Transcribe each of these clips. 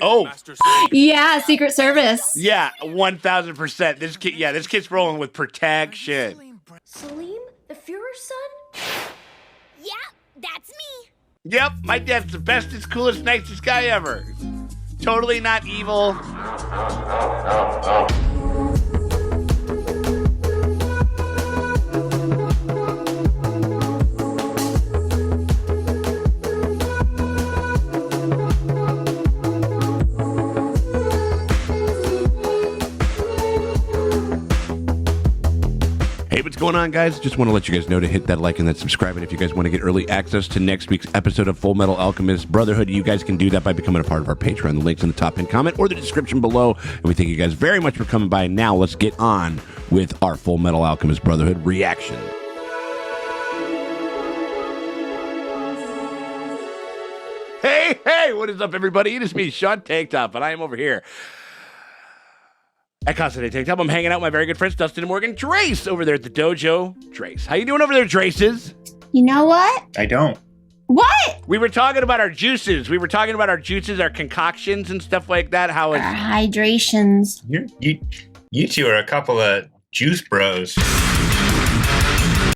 Oh, Yeah, Secret Service. yeah, 1,000%. This kid's rolling with protection. Selim, the Führer's son? Yeah, that's me. Yep, my dad's the bestest, coolest, nicest guy ever. Totally not evil. Hey, what's going on, guys? Just want to let you guys know to hit that like and that subscribe. And if you guys want to get early access to next week's episode of Full Metal Alchemist Brotherhood, you guys can do that by becoming a part of our Patreon. The link's in the top pinned comment or the description below. And we thank you guys very much for coming by. Now, let's get on with our Full Metal Alchemist Brotherhood reaction. Hey, what is up, everybody? It is me, Sean Tank Top, and I am over here at Casa de Tank Top. I'm hanging out with my very good friends, Dustin and Morgan. Drace over there at the dojo. Drace, how you doing over there, Draces? You know what? I don't. What? We were talking about our juices. Our concoctions and stuff like that. How it's Hydrations. You two are a couple of juice bros.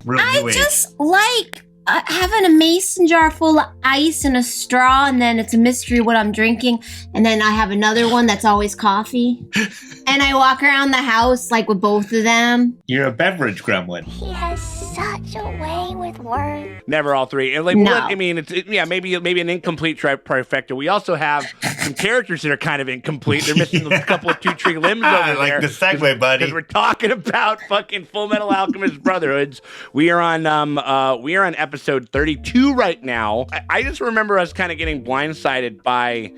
I just like having a mason jar full of ice and a straw, and then it's a mystery what I'm drinking. And then I have another one that's always coffee. And I walk around the house like with both of them. You're a beverage gremlin. He has such a way with words. never all three. And like, No. I mean, maybe an incomplete trifecta. We also have some characters that are kind of incomplete. They're missing a couple of two-tree limbs over I there. like the segue, buddy. Because we're talking about fucking Full Metal Alchemist Brotherhoods. We are on episode 32 right now. I just remember us kind of getting blindsided by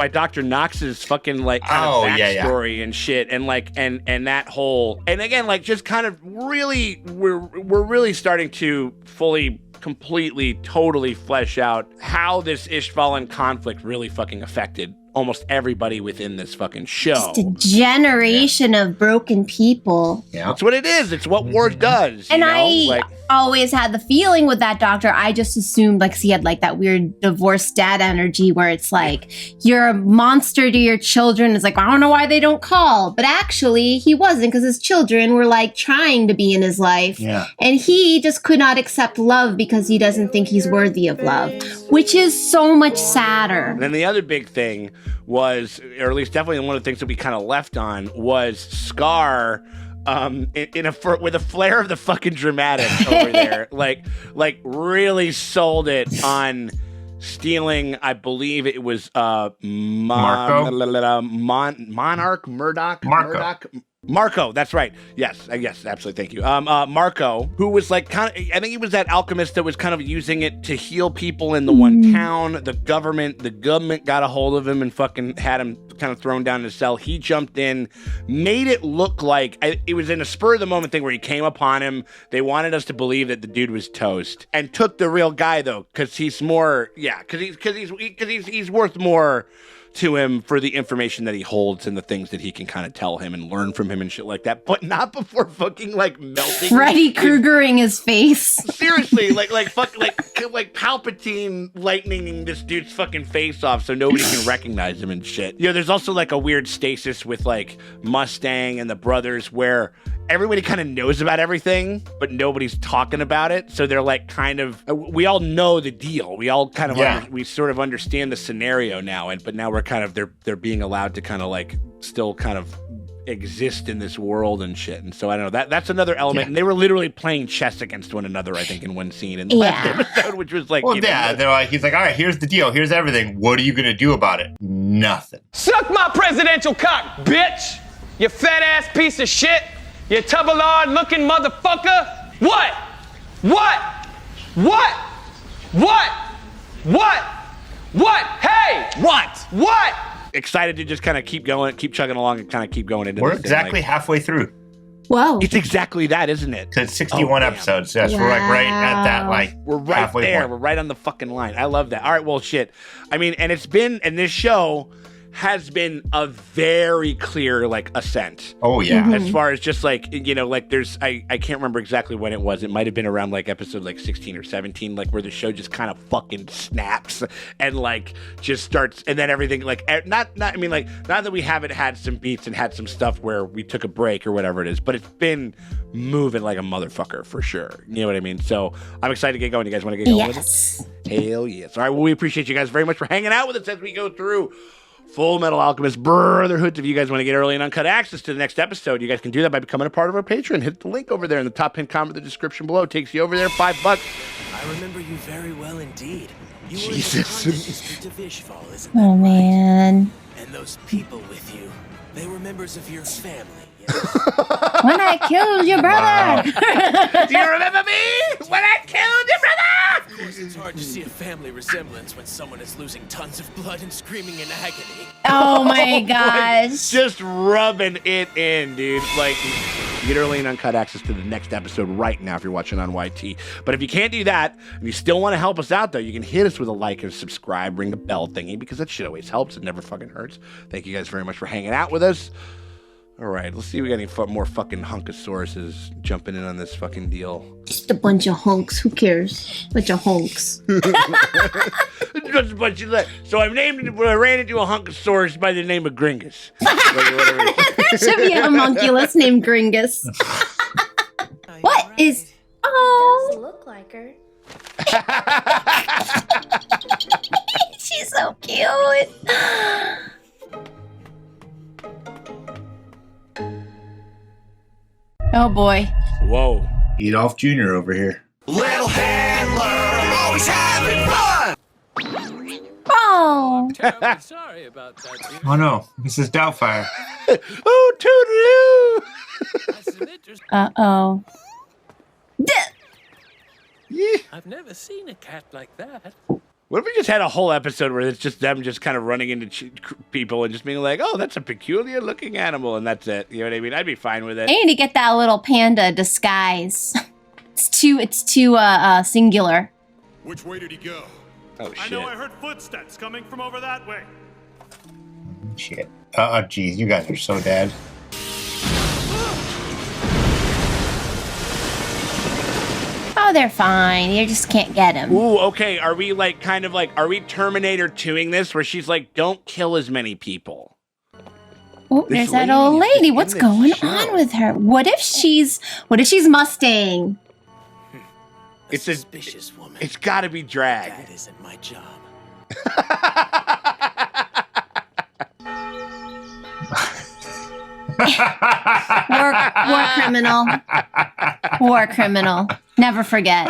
Dr. Knox's fucking like kind of backstory and shit, and like and that whole, and again, like just kind of really we're really starting to fully, completely, totally flesh out how this Ishvalan conflict really fucking affected almost everybody within this fucking show. Just a generation of broken people. Yeah. That's what it is. It's what war does. And you know? I always had the feeling with that doctor, I just assumed like he had like that weird divorced dad energy where it's like, you're a monster to your children. It's like, I don't know why they don't call. But actually, he wasn't, because his children were like trying to be in his life. Yeah. And he just could not accept love because he doesn't think he's worthy of love, which is so much sadder. And then the other big thing was, or at least definitely one of the things that we kind of left on, was Scar with a flair of the fucking dramatic over there. Like really sold it on stealing, I believe it was Marco, that's right. Yes, absolutely. Thank you. Marco, who was like I think he was that alchemist that was kind of using it to heal people in the one town. The government got a hold of him and fucking had him kind of thrown down in a cell. He jumped in, made it look like it was in a spur of the moment thing where he came upon him. They wanted us to believe that the dude was toast, and took the real guy though, because he's more, because he's worth more to him for the information that he holds and the things that he can kind of tell him and learn from him and shit like that, but not before fucking like melting Freddy Kruegering his face. Seriously, like Palpatine lightninging this dude's fucking face off so nobody can recognize him and shit. You know, there's also like a weird stasis with like Mustang and the brothers where everybody kind of knows about everything, but nobody's talking about it. So they're like kind of, we all know the deal. We all kind of, we sort of understand the scenario now. But now we're kind of, they're being allowed to kind of like still kind of exist in this world and shit. And so I don't know, that's another element. And they were literally playing chess against one another, I think, in one scene in the last episode, which was like, they're like, he's like, all right, here's the deal. Here's everything. What are you going to do about it? Nothing. Suck my presidential cock, bitch! You fat ass piece of shit! You tubbalard-looking motherfucker! What? Hey! What? Excited to just kind of keep going, keep chugging along and kind of keep going into We're this thing, exactly like, halfway through. Whoa. it's exactly that, isn't it? It's 61 episodes. Yes, we're like right at that, like, We're right halfway there. point. We're right on the fucking line. I love that. All right, well, shit. I mean, and this show has been a very clear like ascent. Oh yeah. As far as just like, you know, like there's I can't remember exactly when it was. It might have been around like episode like 16 or 17, like where the show just kind of fucking snaps and like just starts, and then everything like not I mean like not that we haven't had some beats and had some stuff where we took a break or whatever it is, but it's been moving like a motherfucker for sure. You know what I mean? So I'm excited to get going. You guys want to get going with it? Hell yes. All right, well, we appreciate you guys very much for hanging out with us as we go through Full Metal Alchemist Brotherhood. If you guys want to get early and uncut access to the next episode, you guys can do that by becoming a part of our Patreon. Hit the link over there in the top pinned comment in the description below. It takes you over there, $5. I remember you very well indeed. You Jesus. were in the district of Ishval, isn't Oh, that man. right? And those people with you, they were members of your family. Yes? When I killed your brother. Do you remember me when I killed your brother? Of course, it's hard to see a family resemblance when someone is losing tons of blood and screaming in agony. Oh, my gosh. Just rubbing it in, dude. Like, you get early and uncut access to the next episode right now if you're watching on YT. But if you can't do that, and you still want to help us out, though, you can hit us with a like and subscribe, ring the bell thingy, because that shit always helps. It never fucking hurts. Thank you guys very much for hanging out with us. All right, let's see if we got any more fucking hunkasauruses jumping in on this fucking deal. Just a bunch of hunks. Who cares? Bunch of hunks. Just a bunch of so I ran into a hunkosaurus by the name of Gringus. There should be a homunculus named Gringus. What is... Does Oh, look like her. she's so cute. Oh, boy. Whoa. Adolf Jr. over here. Little handler, always having fun! Oh. Terribly sorry about that, dude. Oh no, this is Doubtfire. Oh, toodaloo. That's an interesting. Uh-oh. Yeah. I've never seen a cat like that. What if we just had a whole episode where it's just them just kind of running into people and just being like, oh, that's a peculiar looking animal, and that's it. You know what I mean? I'd be fine with it. I need to get that little panda disguise. It's too singular. Which way did he go? Oh, I shit. know I heard footsteps coming from over that way. Shit. Oh, geez, you guys are so dead. Oh, they're fine. You just can't get him. Ooh, okay. Are we like kind of like, are we Terminator 2ing this where she's like, don't kill as many people? Oh, This there's that lady old is lady. in What's this going show. on with her? What if she's Mustang? A It's a- suspicious woman. It's got to be drag. That isn't my job. War criminal. War criminal. Never forget.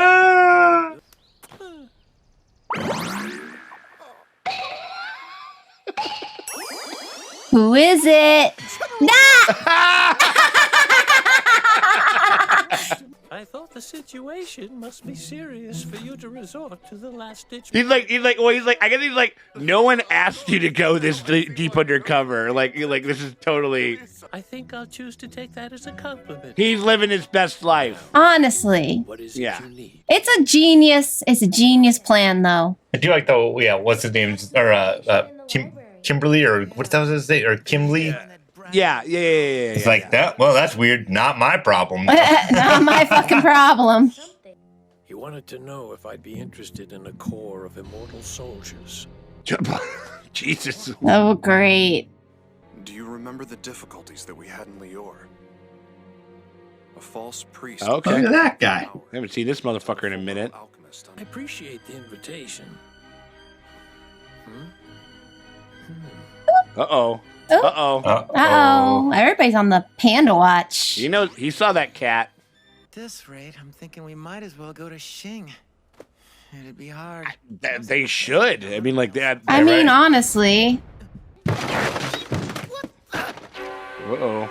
Who is it? I thought the situation must be serious for you to resort to the last ditch. He's like, I guess he's like, no one asked you to go this deep undercover. Like this is totally, I think I'll choose to take that as a compliment. he's living his best life. Honestly, What is Yeah. it you need? it's a genius plan, though. I do like the what's his name? Or Kimberly, or what's that was his name? Or Kimberly? Yeah. It's like that. Well, that's weird. Not my problem. Not my fucking problem. He wanted to know if I'd be interested in a corps of immortal soldiers. Jesus. Oh, great. Do you remember the difficulties that we had in Lior? A false priest. Okay. Look at that guy. I haven't seen this motherfucker in a minute. Alchemist. I appreciate the invitation. Uh-oh. Oh. Uh-oh. Uh-oh. Everybody's on the panda watch. You know, he saw that cat. At this rate, I'm thinking we might as well go to Xing. It'd be hard. They should. I mean, like that. I mean, honestly. Uh-oh.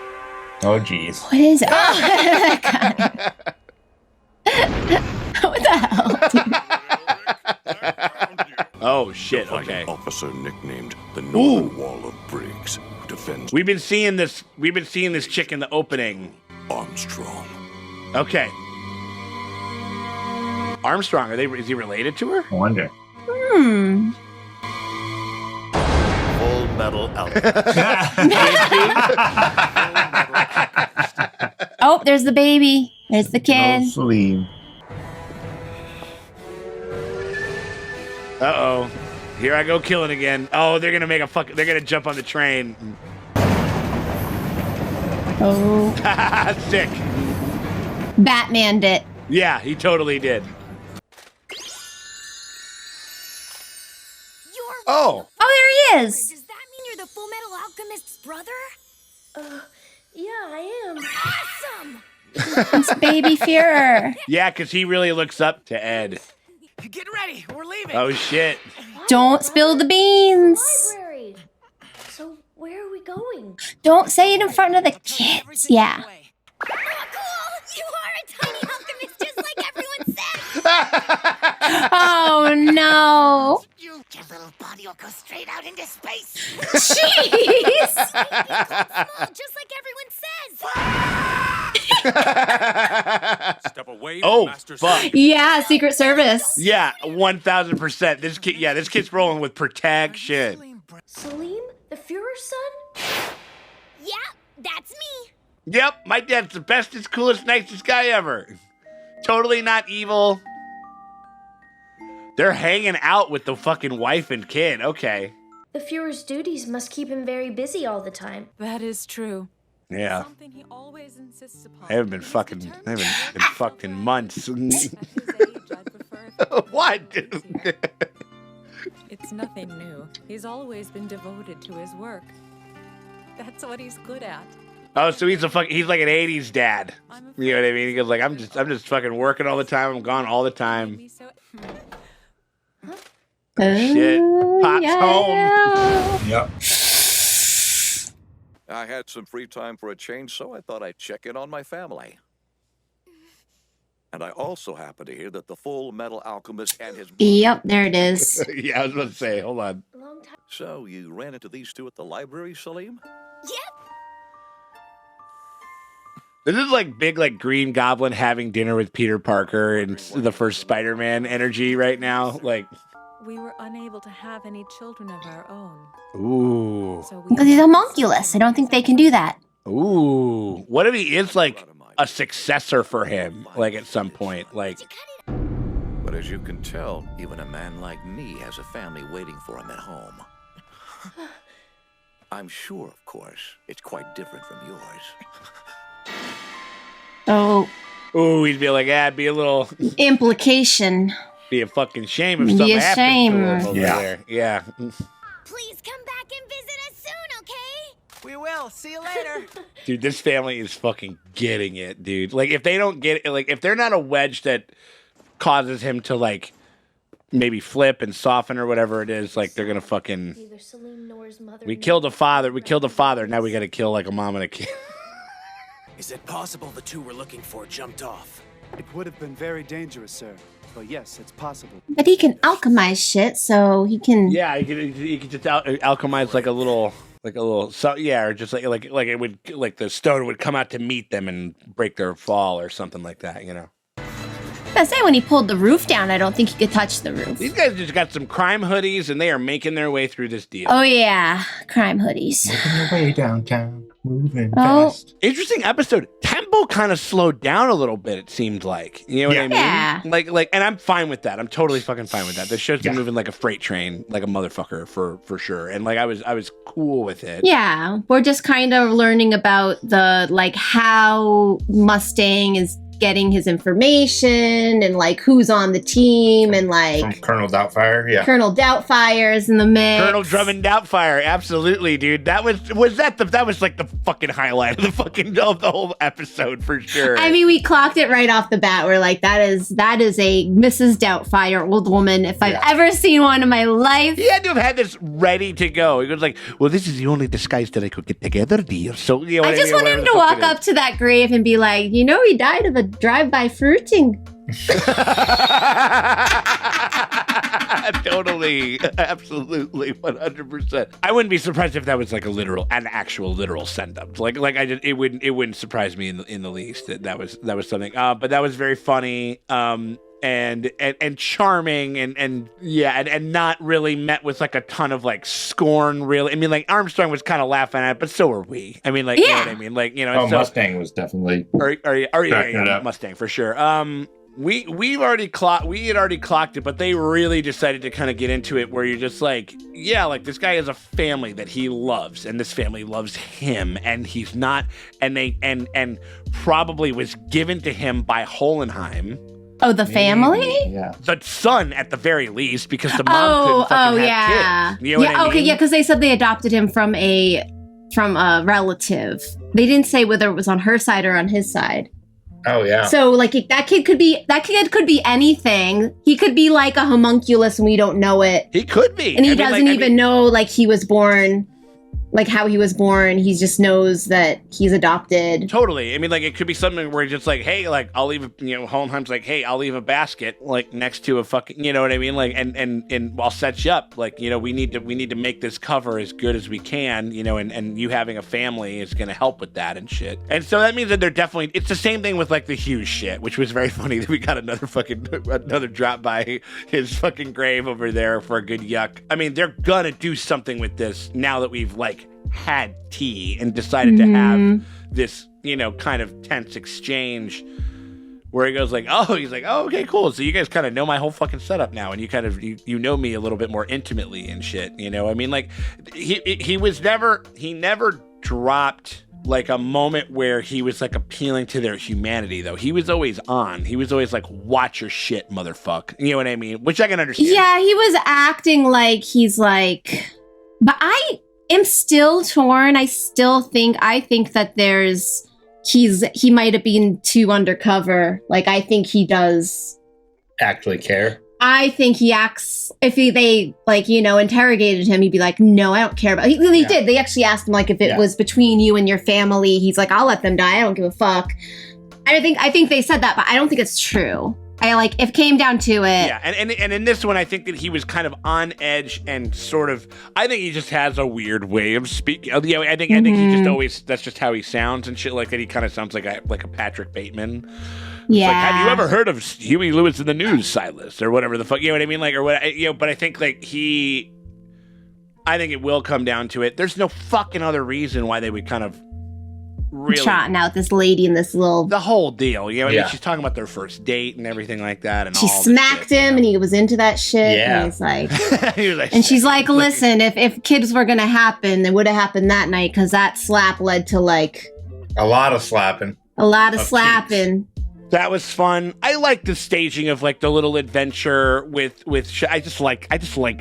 Oh, geez. What is it? Oh, God. What the hell, dude? Oh, shit. Okay. Officer nicknamed the Northern Wall of Briggs, who defends We've been seeing this chick in the opening. Armstrong. Okay. Armstrong, is he related to her? I wonder. Hmm. Full FullMetal Alchemist. Oh, there's the baby. There's the kid. Selim. Uh-oh. Here I go killing again. Oh, they're gonna make a they're gonna jump on the train. Oh. Sick. Batman did. Yeah, he totally did. Oh. Oh, there he is. Does that mean you're the FullMetal Alchemist's brother? Yeah, I am. Awesome! It's baby Führer. Yeah, because he really looks up to Ed. Get ready. We're leaving. Oh, shit. Don't spill the beans. Library. So where are we going? Don't say it in front of the kids. Yeah. Oh, cool! You are a tiny alchemist just like everyone says! Oh, no. Your little body will go straight out into space! Jeez. Small, just like everyone says! Step away, Oh, Master fuck. Yeah, Secret Service. Yeah, 1,000%. This kid's rolling with protection. Selim, the Führer's son? Yeah, that's me! Yep, my dad's the bestest, coolest, nicest guy ever. Totally not evil. They're hanging out with the fucking wife and kid. Okay. The Führer's duties must keep him very busy all the time. That is true. Yeah. Something he always insists upon. I haven't been fucked in months. What? It's nothing new. He's always been devoted to his work. That's what he's good at. Oh, so he's like an 80s dad. You know what I mean? He goes like, I'm just fucking working all the time. I'm gone all the time. Shit. Pops home. Yep. I had some free time for a change, so I thought I'd check in on my family. And I also happen to hear that the FullMetal Alchemist and his... Yep, there it is. Yeah, I was about to say, hold on. So you ran into these two at the library, Selim? Yep! This is like big, like Green Goblin having dinner with Peter Parker and the first Spider-Man energy right now. Like, We were unable to have any children of our own. ooh, So we Because he's homunculus. I don't think they can do that. ooh. What if he is like a successor for him? Like at some point, like. But as you can tell, even a man like me has a family waiting for him at home. I'm sure, of course, it's quite different from yours. Oh, Ooh, he'd be like, be a little, implication. be a fucking shame if Be something a happened shame. to him over Yeah. there. Yeah. Please come back and visit us soon, okay? We will. See you later. Dude, this family is fucking getting it, dude. Like, if they don't get it, like, if they're not a wedge that causes him to, like, maybe flip and soften or whatever it is, like, they're gonna fucking. Neither Selim nor his mother. We killed a father. Now we gotta kill, like, a mom and a kid. Is it possible the two we're looking for jumped off? It would have been very dangerous, sir. But yes, it's possible. But he can alchemize shit, so he can. Yeah, you could just alchemize like a little, so yeah, or just like it would, like the stone would come out to meet them and break their fall or something like that, you know. I say when he pulled the roof down, I don't think he could touch the roof. These guys just got some crime hoodies and they are making their way through this deal. Oh yeah, crime hoodies. Making your way downtown, moving Oh. fast. Interesting episode. Tempo kind of slowed down a little bit, it seemed like. You know what I mean? Yeah. Like, and I'm fine with that. I'm totally fucking fine with that. The show's been Yeah. moving like a freight train, like a motherfucker for sure. And like I was cool with it. Yeah, we're just kind of learning about the like how Mustang is getting his information and like who's on the team and From like Colonel Doubtfire, yeah. Colonel Doubtfire's in the mix. Colonel Drummond Doubtfire, absolutely, dude. That was like the fucking highlight of the whole episode for sure. I mean, we clocked it right off the bat. We're like, that is a Mrs. Doubtfire old woman if I've ever seen one in my life. He had to have had this ready to go. He was like, "Well, this is the only disguise that I could get together, dear." So you know, I just want him to walk up to that grave and be like, you know, he died of a drive-by fruiting. Totally, absolutely, 100%. I wouldn't be surprised if that was like an actual literal send up. Like it wouldn't surprise me in the least that was something. But that was very funny. and charming and not really met with like a ton of like scorn. Really, I mean, like Armstrong was kind of laughing at it, but so were we. I mean, like, you know what I mean, like, you know. Oh, so, Mustang was definitely. Yeah, Mustang for sure. We had already clocked it, but they really decided to kind of get into it where you're just like, yeah, like this guy has a family that he loves, and this family loves him, and he's not, and probably was given to him by Hohenheim. Oh, the family? Yeah. The son, at the very least, because the mom couldn't fucking have kids. You know what I mean? because they said they adopted him from a relative. They didn't say whether it was on her side or on his side. Oh yeah. So like that kid could be anything. He could be like a homunculus and we don't know it. He could be. And he doesn't even know like he was born, like how he was born. He just knows that he's adopted. Totally. I mean, like it could be something where he's just like, hey, like I'll leave, Hohenheim's like, hey, I'll leave a basket like next to a fucking, you know what I mean? Like, and I'll set you up. Like, we need to make this cover as good as we can, and you having a family is going to help with that and shit. And so that means that they're definitely, it's the same thing with like the Hughes shit, which was very funny that we got another drop by his fucking grave over there for a good yuck. I mean, they're going to do something with this now that we've like had tea and decided to have this, kind of tense exchange where he goes like, he's like, oh, okay, cool. So you guys kind of know my whole fucking setup now, and you kind of you know me a little bit more intimately and shit. I mean, like he never dropped like a moment where he was like appealing to their humanity though. He was always on. He was always like, watch your shit, motherfucker. You know what I mean? Which I can understand. Yeah, he was acting like he's like, but I am still torn. I think that he might have been too undercover. Like, I think he does actually care. I think he acts, if they interrogated him, he'd be like, no, I don't care about, he did. They actually asked him like if it was between you and your family. He's like, I'll let them die. I don't give a fuck. I think they said that, but I don't think it's true. If it came down to it. Yeah, and in this one, I think that he was kind of on edge and sort of, I think he just has a weird way of speaking. I think he just always, that's just how he sounds and shit like that. He kind of sounds like a Patrick Bateman. Yeah. Like, have you ever heard of Huey Lewis in the News, Silas? Or whatever the fuck, you know what I mean? Like, or what, but I think I think it will come down to it. There's no fucking other reason why they would kind of really trotting out this lady in this little, the whole deal, I mean, she's talking about their first date and everything like that, and she smacked him and he was into that shit. Yeah. And he's like, and she's like, listen, if kids were gonna happen, it would have happened that night, because that slap led to like a lot of slapping. Slapping. That was fun. I like the staging of like the little adventure with I just like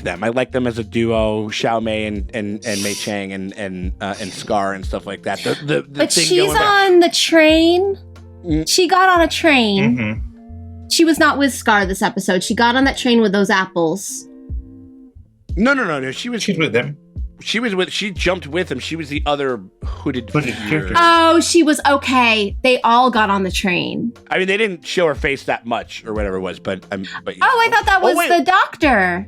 them. I like them as a duo, Xiao Mei and Mei Chang and Scar and stuff like that. The but thing she's on the train. She got on a train. Mm-hmm. She was not with Scar this episode. She got on that train with those apples. No. She's with them. She jumped with him. She was the other hooded figure. Oh, she was okay. They all got on the train. I mean, they didn't show her face that much or whatever it was, but yeah. Oh, I thought that was the doctor.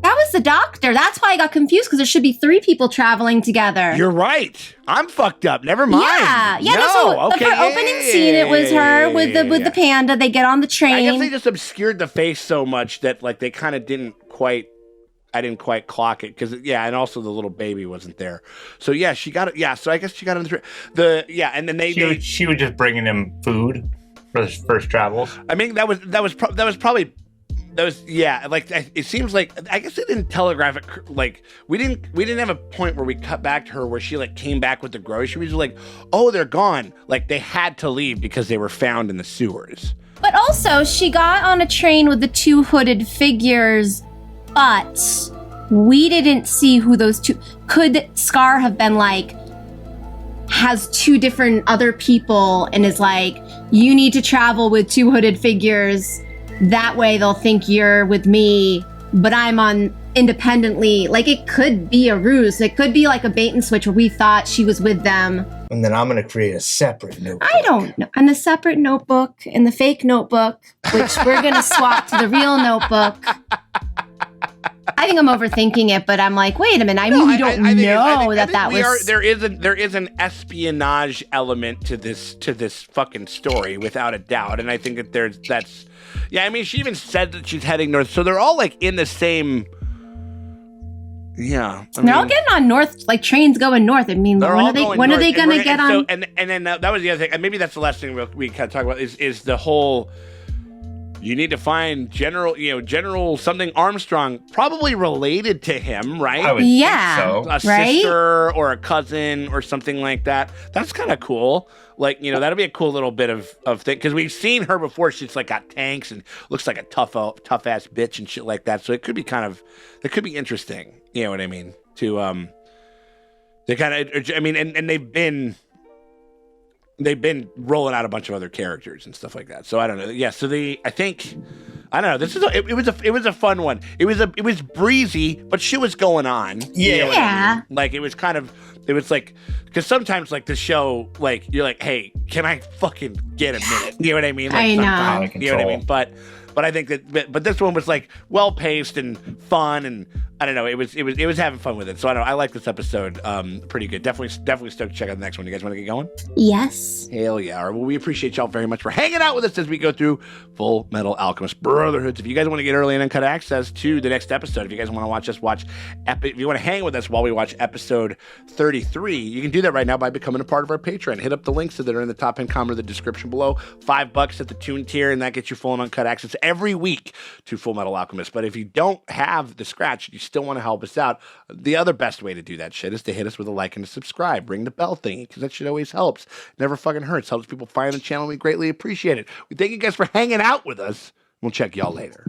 That was the doctor. That's why I got confused, because there should be 3 people traveling together. You're right. I'm fucked up. Never mind. Yeah. So okay. The opening scene, it was her with the panda. They get on the train. I guess they just obscured the face so much that like they kind of didn't quite. I didn't quite clock it because and also the little baby wasn't there. So she got it. Yeah, so I guess she got on and then she was just bringing him food for his first travels. I mean that was it seems like, I guess they didn't telegraph it. Like we didn't have a point where we cut back to her where she like came back with the groceries. Like, oh, they're gone. Like they had to leave because they were found in the sewers. But also, she got on a train with the 2 hooded figures. But we didn't see who those 2... Could Scar have been like, has 2 different other people and is like, you need to travel with 2 hooded figures. That way they'll think you're with me, but I'm on independently. Like, it could be a ruse. It could be like a bait and switch where we thought she was with them. And then I'm going to create a separate notebook. I don't know. And the separate notebook and the fake notebook, which we're going to swap to the real notebook. I think I'm overthinking it, but I'm like, wait a minute. I mean, we don't know that was. There is an espionage element to this fucking story, without a doubt. And I think that that's. Yeah, I mean, she even said that she's heading north, so they're all like in the same. Yeah, they're all getting on north, like trains going north. I mean, when are they going to get on? So, and then that was the other thing, and maybe that's the last thing we kind of talk about is the whole. You need to find General something Armstrong, probably related to him, right? I would think so. A sister or a cousin or something like that. That's kind of cool. Like, that'll be a cool little bit of thing, because we've seen her before. She's like got tanks and looks like a tough ass bitch and shit like that. So it could be it could be interesting. You know what I mean? To they kind of, I mean, and they've been rolling out a bunch of other characters and stuff like that. So I don't know. Yeah. So I don't know. This is it was a fun one. It was breezy, but shit was going on. Yeah. You know what I mean? Like it was like, because sometimes like the show, like you're like, hey, can I fucking get a minute? You know what I mean? Like, I know. You know what I mean? But I think but this one was like well paced and fun, and I don't know. It was having fun with it. So I don't know. I like this episode. Pretty good. Definitely stoked to check out the next one. You guys want to get going? Yes. Hell yeah. All right, well, we appreciate y'all very much for hanging out with us as we go through Full Metal Alchemist Brotherhood. If you guys want to get early and uncut access to the next episode, if you guys want to watch us if you want to hang with us while we watch episode 33, you can do that right now by becoming a part of our Patreon. Hit up the links that are in the top hand comment of the description below. $5 at the tune tier, and that gets you full and uncut access every week to Full Metal Alchemist. But if you don't have the scratch, you still want to help us out, the other best way to do that shit is to hit us with a like and a subscribe. Ring the bell thingy, because that shit always helps. Never fucking hurts. Helps people find the channel. We greatly appreciate it. We thank you guys for hanging out with us. We'll check y'all later.